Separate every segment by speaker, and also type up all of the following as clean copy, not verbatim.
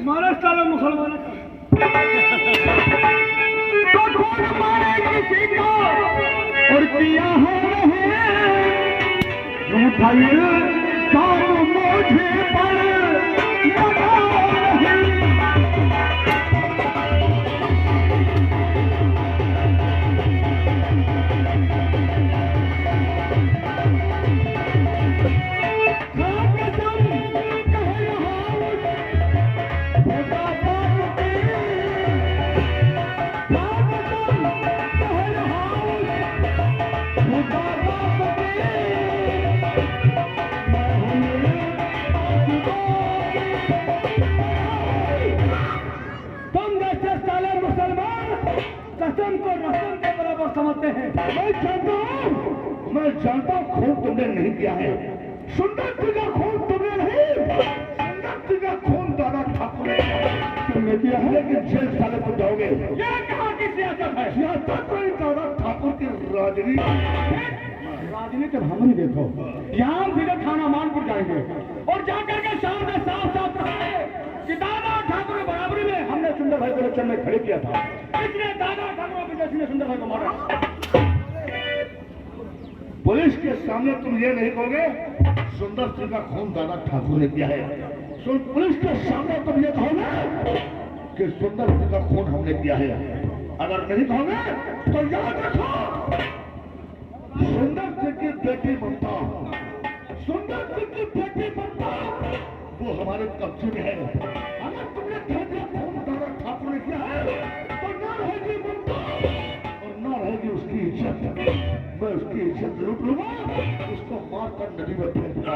Speaker 1: मारा साला मुसलमान तो कौन मारे किसी को और किया है झूठा काम मुझे पर समझते हैं। मैं जानता हूँ खून तुमने नहीं किया है। सुंदर का खून तुमने नहीं, सुंदर का खून दादा ठाकुर ने तुमने किया है। लेकिन जेल साले तुम जाओगे। ये कहाँ की सियासत है? सियासत कोई दादा ठाकुर की राजनीति हम नहीं देखो। यहाँ हम सीधे थाना मानपुर जाएंगे और जाकर के सामने साफ साफ कहेंगे कि दादा ठाकुर बराबरी में हमने सुंदर भाई को इलेक्शन में खड़े किया था, इसलिए दादा ठाकुर ने सुंदर भाई को मारा। पुलिस के सामने तुम ये नहीं कहोगे सुंदर सिंह का खून दादा ठाकुर ने किया है। पुलिस के सामने तुम ये कहोगे कि सुंदर सिंह का खून हमने किया है। अगर नहीं कहोगे तो याद रखो सुंदर सिंह की बेटी ममता, सुंदर सिंह की बेटी ममता वो हमारे कब्जे में है। अगर तुमने खून दादा ठाकुर ने किया है तो न रहेगी ममता और न रहेगी उसकी इज्जत। मैं उसकी इज्जत लूट लूंगा, उसको मार कर नदी में फेंक दूंगा।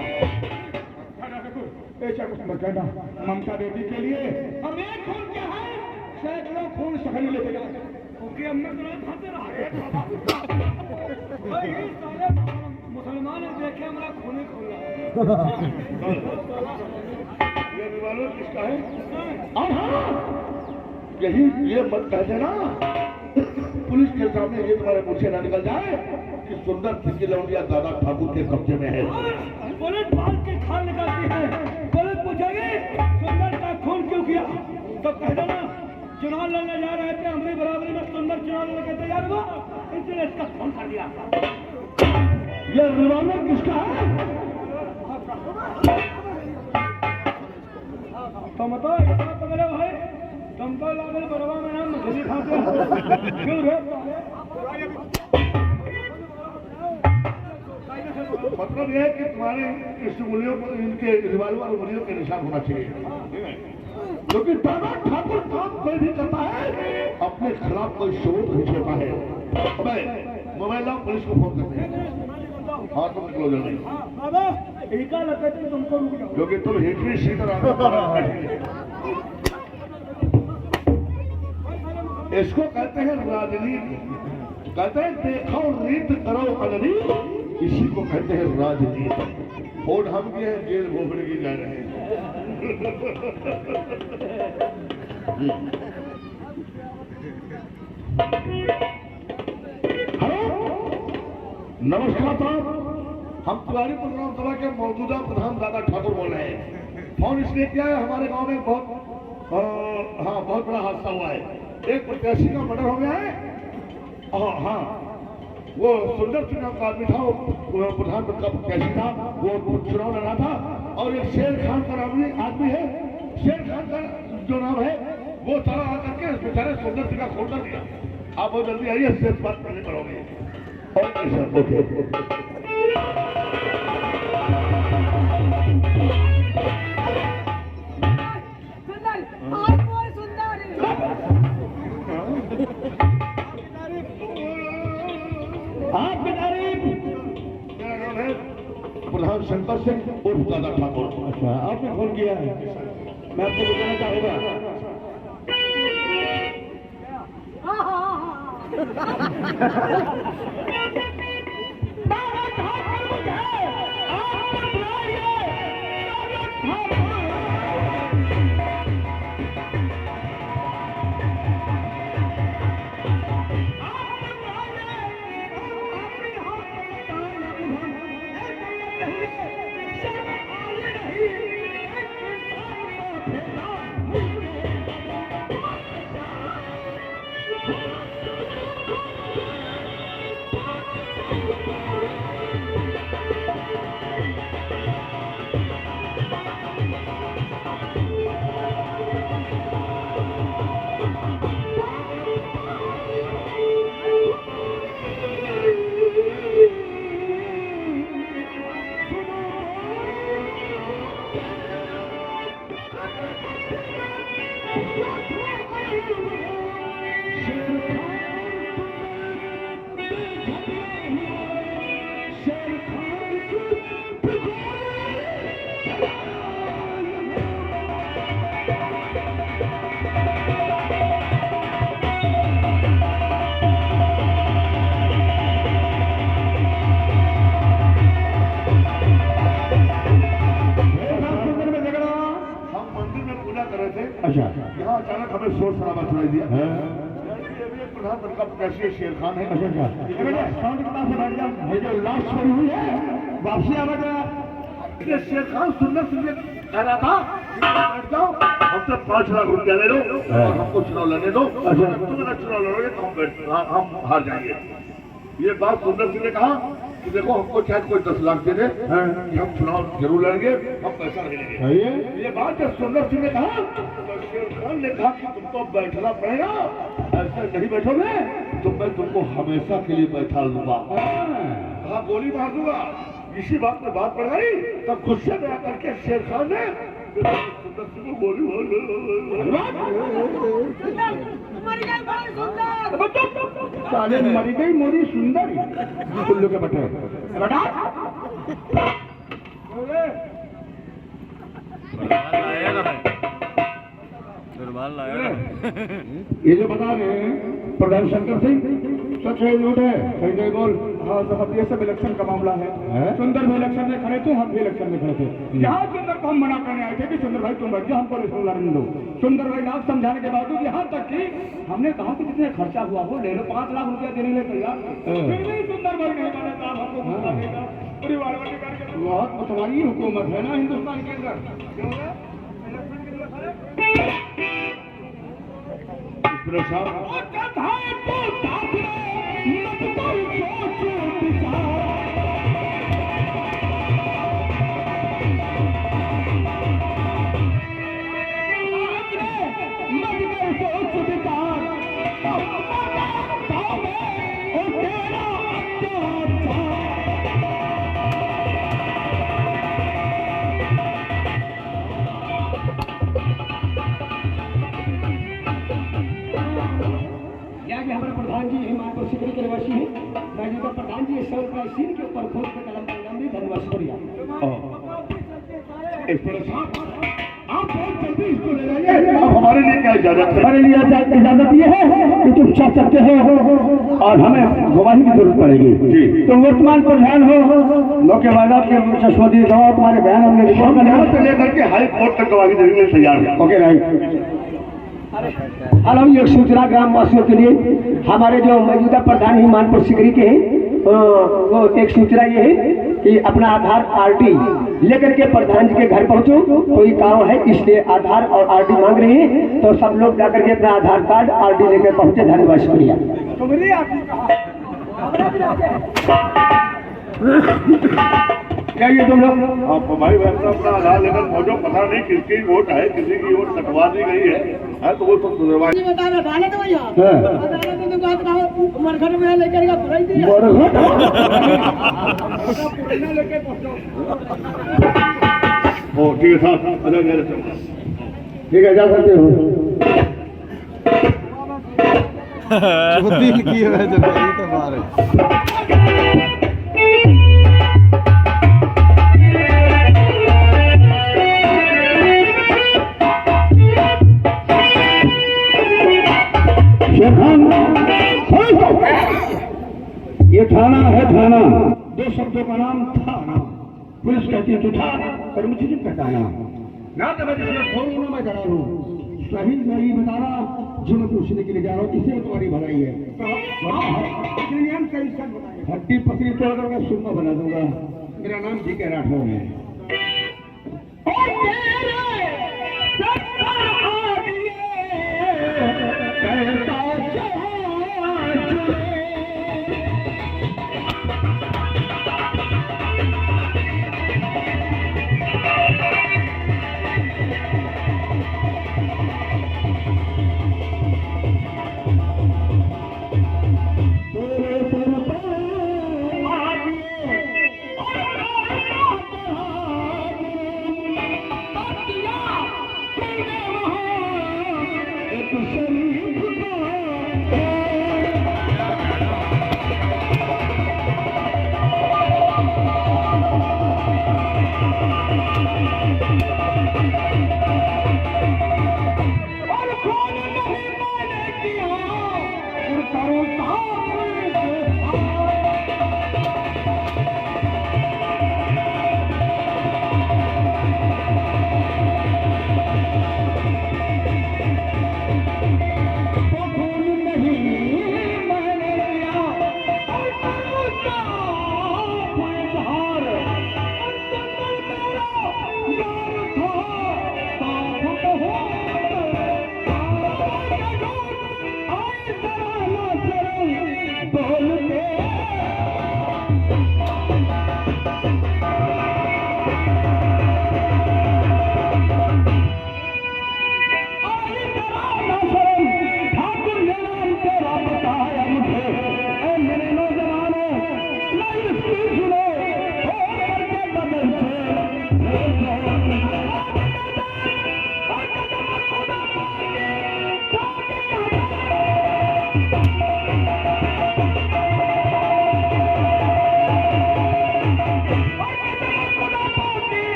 Speaker 1: कहना ममता बेटी के लिए हम एक खून क्या है सैकड़ों खून सहन लेके जाए। मुसलमान देखे हमारा खून खोला किसका है? यही ये मत कह देना पुलिस के सामने ये तुम्हारे मुंह से ना निकल जाए कि सुंदर सिंह की लौंडिया दादा ठाकुर के कब्जे में है। पुलिस बाल के खाल निकालती है। पुलिस पूछेगी सुंदर का खून क्यों किया तो कह देना चुनाव लड़ने जा रहे थे, हमारी बराबरी में सुंदर चुनाव लड़ने के तैयार हुआ, इसलिए इसका खून कर दिया। ये रिवॉल्वर किसका है? तो मतलब पकड़े भाई तुमको लागल बरवा में नाम मछली खाते क्यों रे? मतलब यह है कि तुम्हारे इस उंगलियों को इनके रिवॉल्वर उंगलियों के निशान होना चाहिए, क्योंकि दादा ठाकुर काम कोई भी करता है अपने खिलाफ कोई सबूत नहीं छोड़ता है। मोबाइल लाओ, पुलिस को फोन करते हैं। हाँ तुम निकलो जल्दी बाबा, एका लगता है तुमको रुक जाओ क्योंकि तुम हिटरी सीधर इसको कहते हैं राजनीति। कहते हैं देखो रीत करो अनरी, इसी को कहते हैं राजनीति। और हम क्या है जेल भोगने की जा रहे हैं। नमस्कार साहब, हम तिवारी प्रोग्राम सभा के मौजूदा प्रधान दादा ठाकुर बोल रहे हैं। फोन इसलिए किया है हमारे गांव में बहुत बड़ा हादसा हुआ है। एक प्रत्याशी का मर्डर हो गया है। हाँ वो सुंदर सिंह नाम का आदमी था, वो प्रधान का प्रत्याशी था, वो चुनाव लड़ा था। और एक शेर खान का आदमी है, शेर खान का जो नाम है वो सारा आकर के बेचारे सुंदर सिंह का खून कर दिया। आप बहुत जल्दी आइए, शेष बात करने पड़ोगे। प्रधान शंकर सिंह उर्फ दादा ठाकुर। अच्छा, आपने फोन किया है, मैं आपको बताना चाहूंगा। अच्छा, यहाँ अचानक हमें शोर शराबा सुनाई दिया। प्रधान का प्रत्याशी शेर खान है। अच्छा अच्छा, ये जो लास्ट शुरू हुई है वापसी आवाज ये शेर खान सुंदर सुंदर कह रहा था बैठ जाओ, हमसे 5 लाख रुपया ले लो और हमको चुनाव लड़ने दो। तुम अगर चुनाव लड़ोगे तो हम हार जाएंगे। ये बात सुंदर सिंह ने कहा कि देखो हमको चाहे कोई 10 लाख दे दे, हम चुनाव जरूर लड़ेंगे, हम पैसा नहीं लेंगे। ये बात जब सुंदर सिंह ने कहा तो शेर खान ने कहा कि तुमको बैठना पड़ेगा, ऐसे नहीं बैठोगे तो मैं तुमको हमेशा के लिए बैठा लूंगा। कहा गोली मार दूंगा। इसी बात में बात पड़ गई, तब गुस्से में आकर के शेर खान ने सुंदर सिंह को गोली मार साले मरी गई मोरी सुंदर कुल्लू के बटे ये जो बता रहे हैं प्रधान शंकर सिंह, सच है झूठ है? सही नहीं बोल। हाँ साहब, ये सब इलेक्शन का मामला है। सुंदर भी इलेक्शन में खड़े थे, हम भी इलेक्शन में खड़े थे। यहाँ सुंदर को हम मना करने आए थे कि सुंदर भाई तुम बैठ जाओ, हमको इलेक्शन लड़ने दो। सुंदर भाई लाख समझाने के बावजूद यहाँ तक कि हमने कहा कि जितने खर्चा हुआ वो ले लो, 5 लाख रुपया देने के लिए तैयार। फिर भी सुंदर भाई नहीं माने साहब, हमको परिवार बहुत मतवाली हुकूमत है ना हिंदुस्तान के अंदर। प्रधान जी हिमाचल सिकरी के निवासी है। प्रधान जी के ऊपर खोज के कलम लंबी धन्यवाद शुक्रिया। हमारे लिए क्या इजाजत है? हमारे लिए इजाजत ये है कि तुम चाह सकते हो और हमें गवाही की जरूरत पड़ेगी। तो वर्तमान प्रधान हो लोके वादा के चश्मदी दो, तुम्हारे बयान हमने रिपोर्ट से लेकर के हाई कोर्ट तक गवाही देने के लिए तैयार है। Okay right. हेलो, ये सूचना ग्राम वासियों के लिए हमारे जो मौजूदा प्रधान हिमानपुर सिकरी के हैं, वो एक सूचना ये है कि अपना आधार आरडी लेकर के प्रधान जी के घर पहुंचो, कोई काम है इसलिए आधार और आरडी मांग रहे हैं, तो सब लोग जाकर के अपना आधार कार्ड आरडी लेकर पहुंचे। धन्यवाद शुक्रिया। क्या ये तुम लोग भाई वैसा अपना आधार लेकर पहुंचो, पता नहीं किसकी वोट है, किसी की वोट कटवा दी गई है तो वो सब सुधरवाई मरघट में लेकर ठीक है साहब, ठीक है जा सकते हो। ये थाना है, थाना 2 शब्दों का नाम थाना। पुलिस कहती है तू था पर मुझे नहीं पहचाना ना, तो मैं जिसमें फोन मैं करा हूँ सही सही बताना, जो मैं पूछने के लिए जा रहा हूँ इसे तुम्हारी भलाई है। हड्डी पसली तोड़ कर सुरमा बना दूंगा। मेरा नाम जी के राठौर है।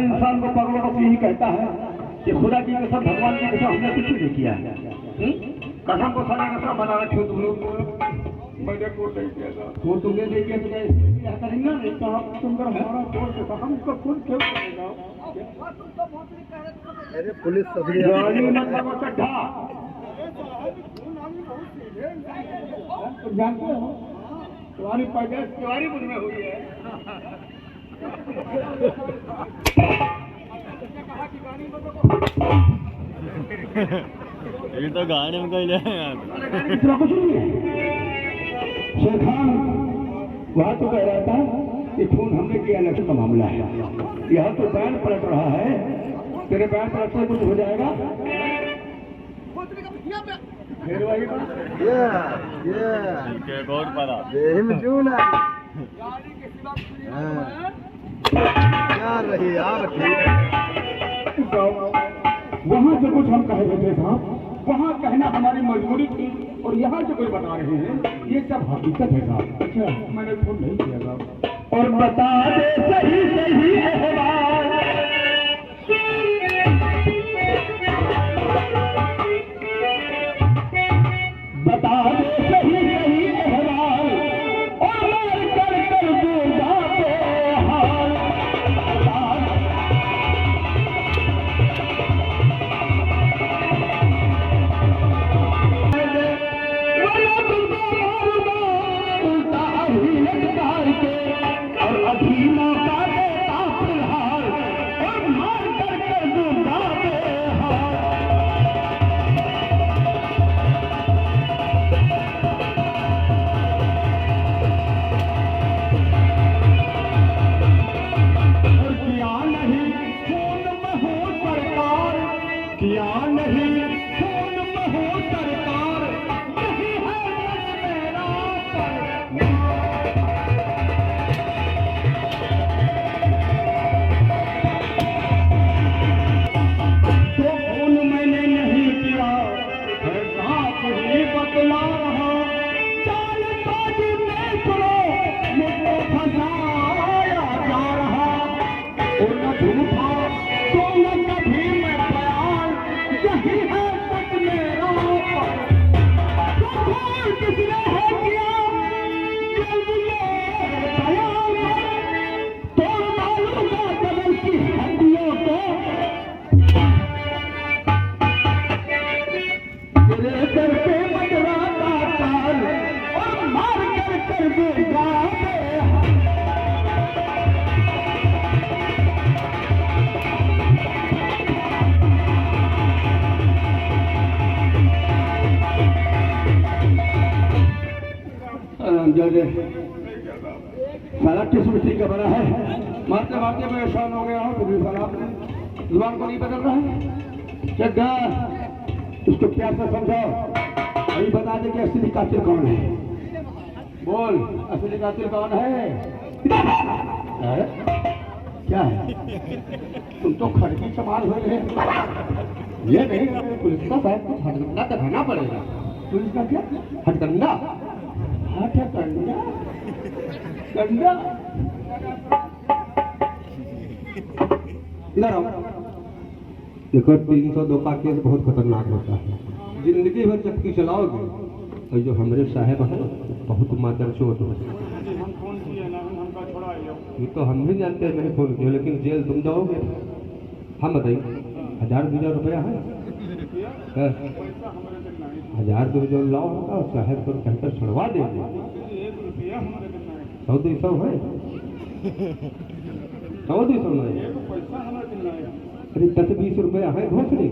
Speaker 2: हर इंसान को पकड़ो बस यही कहता है कि खुदा की कसम, भगवान की कसम, हमने कुछ नहीं किया है। कसम को सारा कसम बना रखे हो तुम लोग।
Speaker 1: मैंने कोट नहीं किया था।
Speaker 2: वो तुमने नहीं किया तो क्या करेंगे? नहीं तो आप तुमको हमारा कोर्ट है, हम उसको खुद क्यों करेगा?
Speaker 3: अरे पुलिस
Speaker 2: गाड़ी मत लगो चड्ढा। तुम जानते हो तुम्हारी पैदाइश तिवारी मुझ में हुई है।
Speaker 3: ये तो गाने में कोई नहीं
Speaker 2: इतना कुछ नहीं है। शेर खान वहाँ तो कह रहा था कि खून हमने किया नशे का मामला है। यहाँ तो बैन पलट रहा है, तेरे बैन पलट से कुछ हो जाएगा फिर वही बात।
Speaker 3: ये बहुत बड़ा रही यार।
Speaker 2: वहाँ जो कुछ हम कह रहे थे साहब, वहाँ कहना हमारी मजबूरी थी, और यहाँ जो कोई बता रहे हैं ये सब हकीकत है साहब। अच्छा, मैंने फोन नहीं किया साहब। और बता दे सही सही अहवाल, बता दे सही सही अहवाल, और मार कर दूंगा बेहाल। और अभी मौका देता फिलहाल, और मार कर दूंगा बेहाल। और किया नहीं खून में हो सरकार, किया नहीं खून में हो सरकार, यही है मेरा तो खून मैंने नहीं किया, है साथ ही बतला रहा। चाल साज में सुनो मुझको फंसाया जा रहा। और न झूठा तो न कभी मैं बयान, यही है सच मेरा। तो कौन किसने है किया जल्द ये बयान, तो डालूंगा कदम की हड्डियों को। तेरे सर पे मंडराता ताल, और मार कर दूंगा बेहाल। सारा किस मिट्टी का बना है? मारते मारते परेशान हो गया हूँ, फिर भी साला आपने जुबान को नहीं बदल रहा है। चड्ढा, इसको प्यार से समझाओ, अभी बता दे कि असली कातिल कौन है। बोल, असली कातिल कौन है? क्या है? तुम तो खड़की सवाल हो रहे। ये नहीं, पुलिस का शायद कुछ हथकंडा दिखाना पड़ेगा। पुलिस का क्या हथकंडा? हथकंडा कंडा। इधर आओ। देखो, 302 का केस बहुत खतरनाक होता है। जिंदगी भर चक्की चलाओगे, और जो हमारे साहब है बहुत मादर चोट हो। ये तो हम भी जानते हैं नहीं फोन किया, लेकिन जेल तुम जाओगे। हम बताइए, 1000-2000 रुपया है? 1000-2000 लाओ होगा, और साहब को कहकर छुड़वा देंगे। 100-200 है? 100-200 नहीं, अरे 10-20 रुपया है घोसले।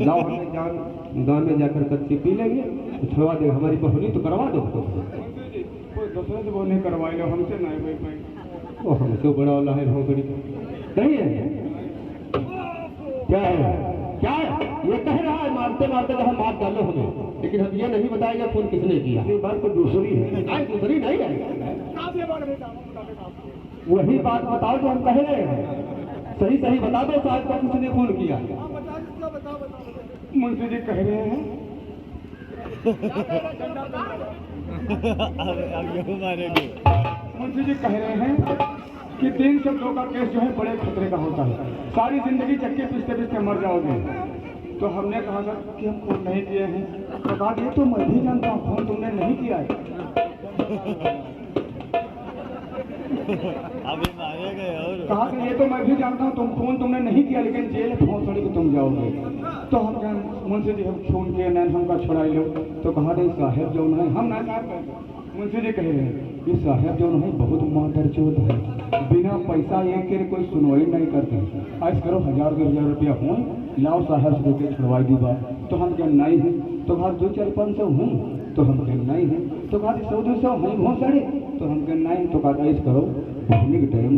Speaker 2: लाओ, हमें गाँव में जाकर कच्ची पी लेंगे, तो छुड़वा देंगे। हमारी बहनी तो करवा दो। दूसरे से बोलने करवाए लो, हमसे नहीं भाई भाई। वो हमसे बड़ा वाला है भोंगड़ी, नहीं है? क्या है? क्या है? ये कह रहा है मारते मारते कहा मार डालो हमें, लेकिन हम ये नहीं बताएगा फोन किसने किया। ये बात तो दूसरी है। दूसरी नहीं है, वही बात बताओ जो हम कह रहे हैं। सही सही बता दो साहब को किसने फोन किया। मुंशी जी कह रहे हैं
Speaker 3: अब मारेंगे।
Speaker 2: मुंशी जी कह रहे हैं कि 302 का केस जो है बड़े खतरे का होता है, सारी जिंदगी चक्के पीसते पीसते मर जाओगे। तो हमने कहा था कि हम फोन नहीं किए हैं, तो कहा ये तो मैं भी जानता हूँ फोन तुमने नहीं किया है।
Speaker 3: अभी मांगेंगे और
Speaker 2: कहा कि ये तो मैं भी जानता हूँ फोन तुमने नहीं किया, लेकिन जेल फोन थोड़ी को तुम जाओगे। तो हम कहें मुंशी जी हम फोन किए नहीं हमका छुड़ाई लो। तो कहा नहीं साहेब जो नहीं हम ना साहब मुंशी जी कह रहे हैं ये साहेब जो नहीं बहुत मादर चोद है, बिना पैसा एक के कोई सुनवाई नहीं करते। आज करो 1000-2000 रुपया हो लाओ साहब से के छुड़वाई दी बात। तो हम क्या नहीं है, तो कहा 2-4-500 हूँ, तो हम क्या नहीं है, तो कहा 100-200 हैं बहुत सारे, तो हम क्या नहीं, तो कहा ऐसा करो घूमने के टाइम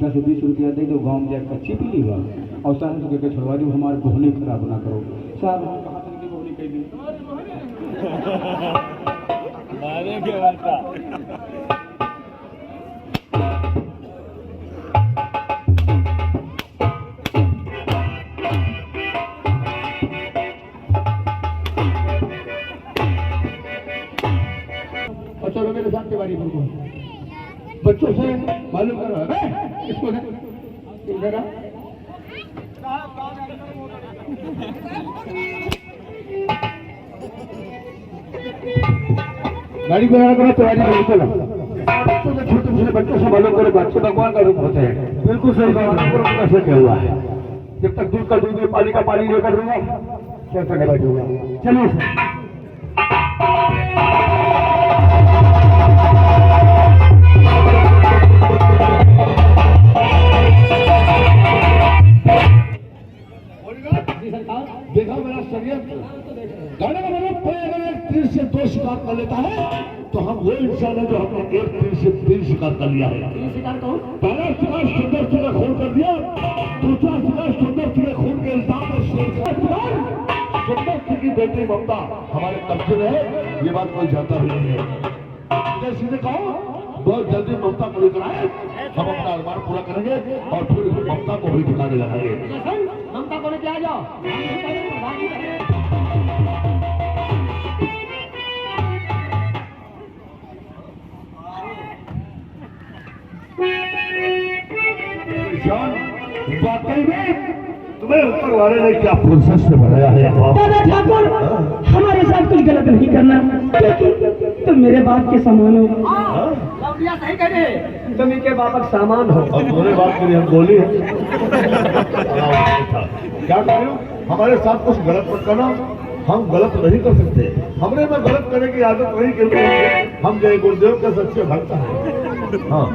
Speaker 2: 10-20 रुपया दे दो, गाँव में जाकर कच्ची पी लीगा और साहब से के छुड़वा दो, हमारे बोहनी खराब ना करो। साहब हम कहा था कि बोहनी कह दी
Speaker 3: मारेंगे उल्टा।
Speaker 1: और चलो मेरे साथ तिवारी बिल्कुल बच्चों से मालूम करो इसको जरा गाड़ी वगैरह करो तिवारी बिल्कुल बच्चों से छोटे छोटे बच्चों से मालूम करो बच्चे भगवान का रूप होते हैं। बिल्कुल सही बात कैसे क्या हुआ है, जब तक दूध का दूध पानी का पानी लेकर दूंगा कैसे नहीं बैठूंगा। चलिए सर देखा मेरा षड्यंत्र गाने का मतलब कोई अगर एक तीर से 2 शिकार कर लेता है तो हम वो इंसान है जो हमने एक तीर से 3 शिकार कर लिया है। पहला शिकार सुंदर सिंह खून कर दिया, दूसरा शिकार सुंदर सिंह खून के इल्जाम में सुंदर सिंह की बेटी ममता हमारे कब्जे में है, ये बात कोई जानता भी नहीं है। सीधे कहो बहुत जल्दी ममता को लेकर आए, हम अपना अरमान पूरा करेंगे और फिर ममता को भी ठिकाने लगाएंगे।
Speaker 4: ममता को लेके आ जाओ।
Speaker 1: वाकई में तुम्हें ऊपर वाले ने क्या फुर्सत से बनाया है।
Speaker 4: दादा ठाकुर हमारे साथ कुछ गलत नहीं करना, क्योंकि तुम मेरे बाप के समान हो। सही कह रहे, तुम इनके बाप का सामान हो।
Speaker 1: अब मेरे बात के लिए हम बोली है क्या कह रहे हो, हमारे साथ कुछ गलत मत करना, हम गलत नहीं कर सकते, हमने में गलत करने की आदत नहीं क्योंकि हम जय गुरुदेव के सच्चे भक्त हैं। हाँ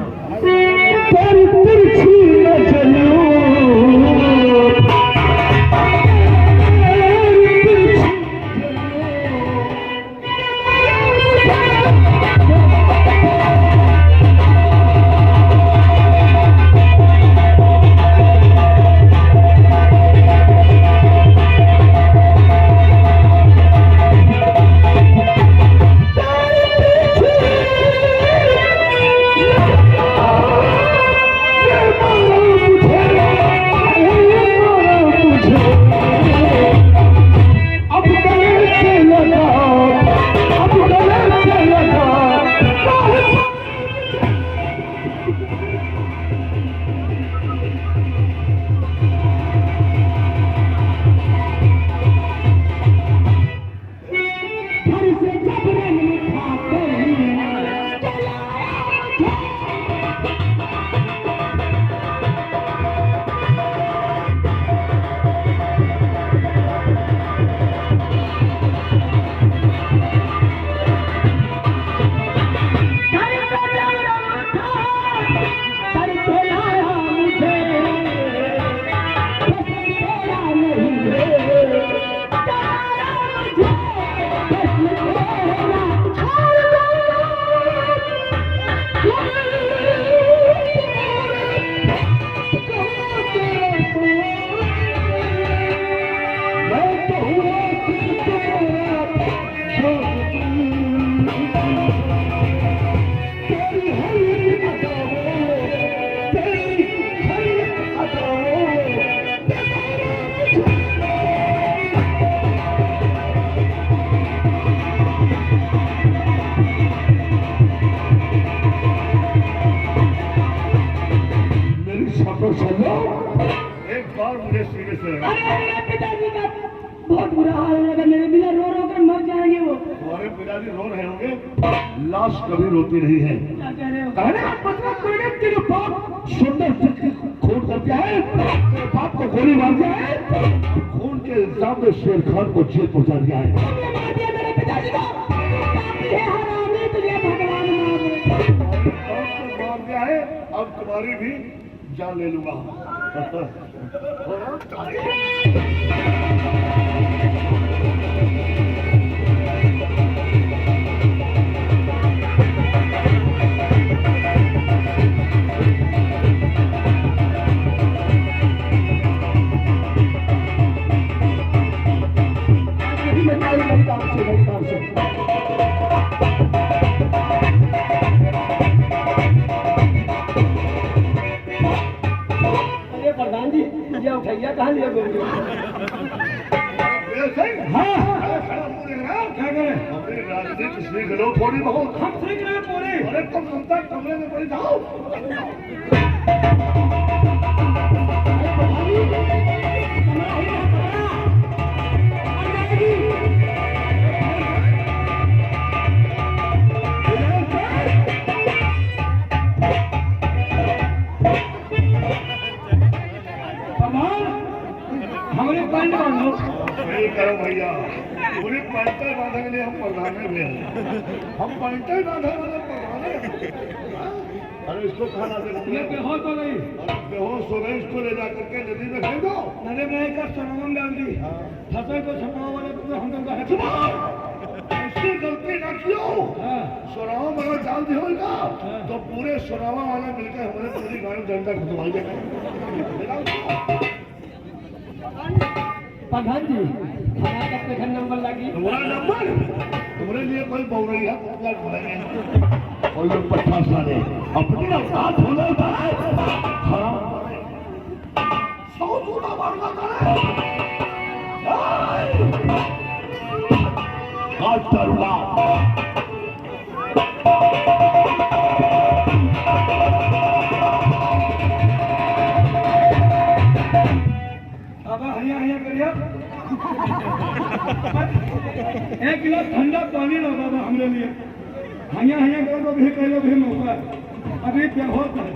Speaker 4: हाल होगा, मेरे बिना रो रो कर मर जाएंगे वो।
Speaker 1: तुम्हारे पिताजी रो रहे होंगे, लाश कभी रोती नहीं है।
Speaker 4: क्या कह रहे हो?
Speaker 1: कहने का मतलब कोई तेरे बाप सुंदर खून कर दिया है, तेरे बाप को गोली मार दिया है, खून के इल्जाम में शेर खान को जेल पहुंचा दिया है।
Speaker 4: तुमने मार दिया मेरे पिताजी को, पापी है हरामी, तुझे भगवान
Speaker 1: मार दिया है, अब तुम्हारी भी जान ले लूंगा।
Speaker 4: अरे प्रधान जी, ये उठैया कहाँ लिया गोली?
Speaker 1: हाँ, क्या करें? अपनी राजनीति सीख लो थोड़ी बहुत।
Speaker 4: हम सीख रहे हैं पूरी।
Speaker 1: अरे तुम जनता कमरे में पड़ी जाओ।
Speaker 4: हमारे पैंट बांधो।
Speaker 1: नहीं करो भैया, पूरी पैंटे बांधने के लिए हम प्रधान भी हैं। हम पैंटे बांधे वाले प्रधान हैं। अरे इसको कहा ना
Speaker 4: ये बेहोश हो गई।
Speaker 1: अरे बेहोश हो गई, इसको ले जा करके नदी में फेंक दो।
Speaker 4: नदी में एक सनम डाल दी। फंसे को छपाव वाले को हम लोग का है।
Speaker 1: ऐसी गलती ना कियो। सुरावा अगर डाल दी होगा तो पूरे सुरावा वाले मिलकर हमारे पूरी गाड़ी जनता खतवाई देंगे।
Speaker 4: प्रधान जी, हमारा कब तक नंबर लगी?
Speaker 1: तुम्हारा नंबर तुम्हारे लिए कोई बहुरैया बोलेंगे और लोग 50 साल है अपनी औकात होने का है। हराम 100 जूता मारना था। काट करूंगा।
Speaker 4: हरिया हरिया करिए। 1 गिलास ठंडा पानी लो बाबा हमरे लिए। हरिया हरिया करो भी कहो भी मौका है। अभी क्या होता है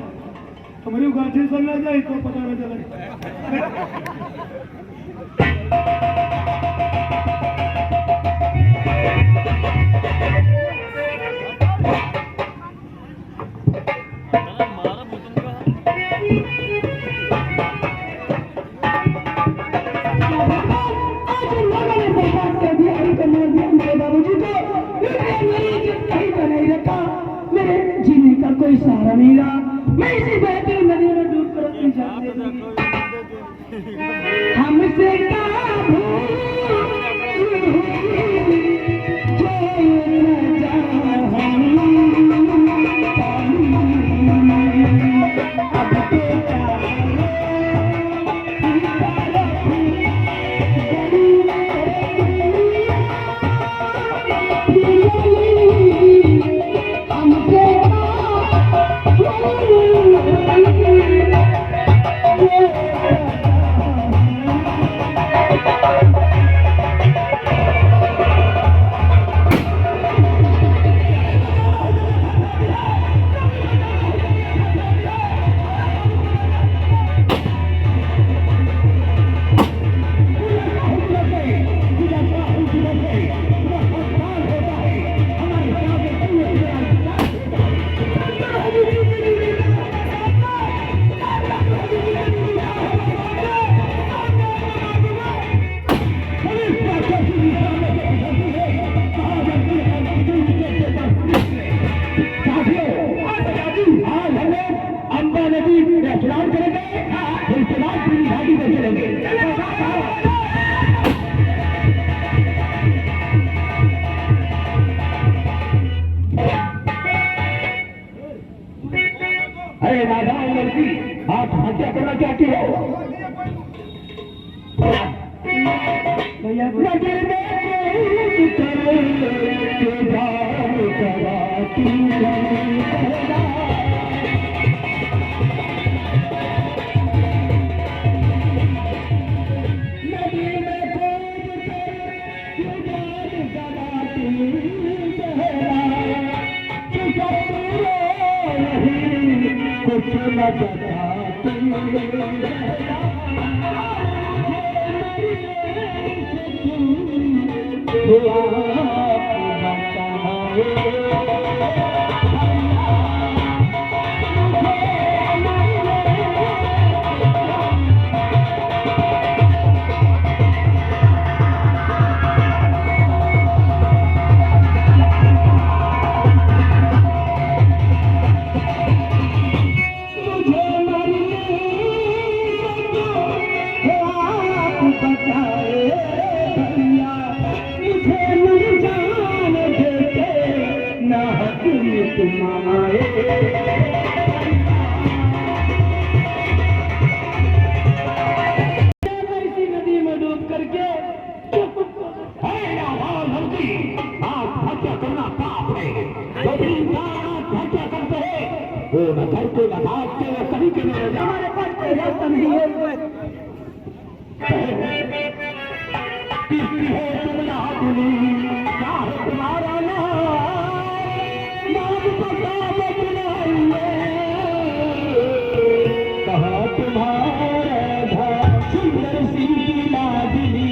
Speaker 4: हमारी गाठी से ना जाए तो पता न चले।
Speaker 3: मारा मुझे का
Speaker 4: कोई सहारा नहीं रहा। मैं इसी बहती नदी में डूब कर अपनी जान दे दूंगी। हमसे क्या भूल जो न जाऊं अब तो अरे राधा लड़की आप हत्या करना चाहती हो?
Speaker 5: नदी में डूब करके
Speaker 1: वो न घर को लगाते हैं सभी के लिए
Speaker 5: हमारे पास परिवर्तन नहीं है
Speaker 1: किसी हो तुम लाडली चाहे तुम्हारा नाम पता बदलाइए कहाँ तुम्हारा था सुंदर सी लाडली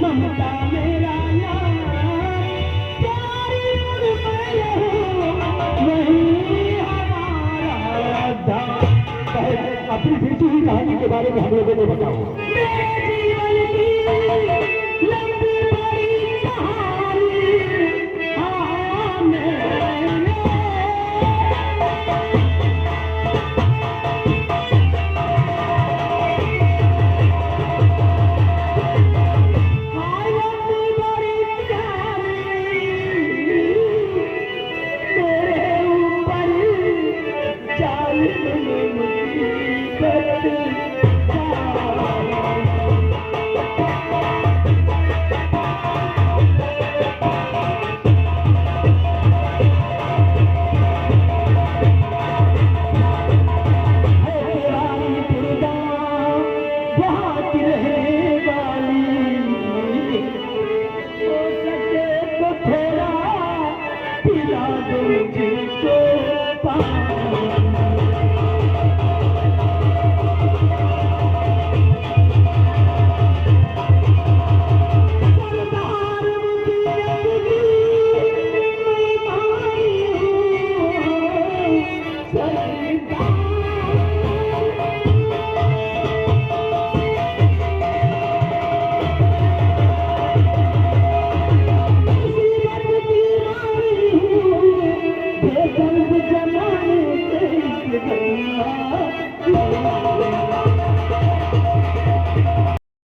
Speaker 1: ममता मेरा नाम प्यारी वही हमारा था। अपनी बेटी की कहानी के बारे में हम लोगों को बताओ।
Speaker 5: पिला दो मुझको पानी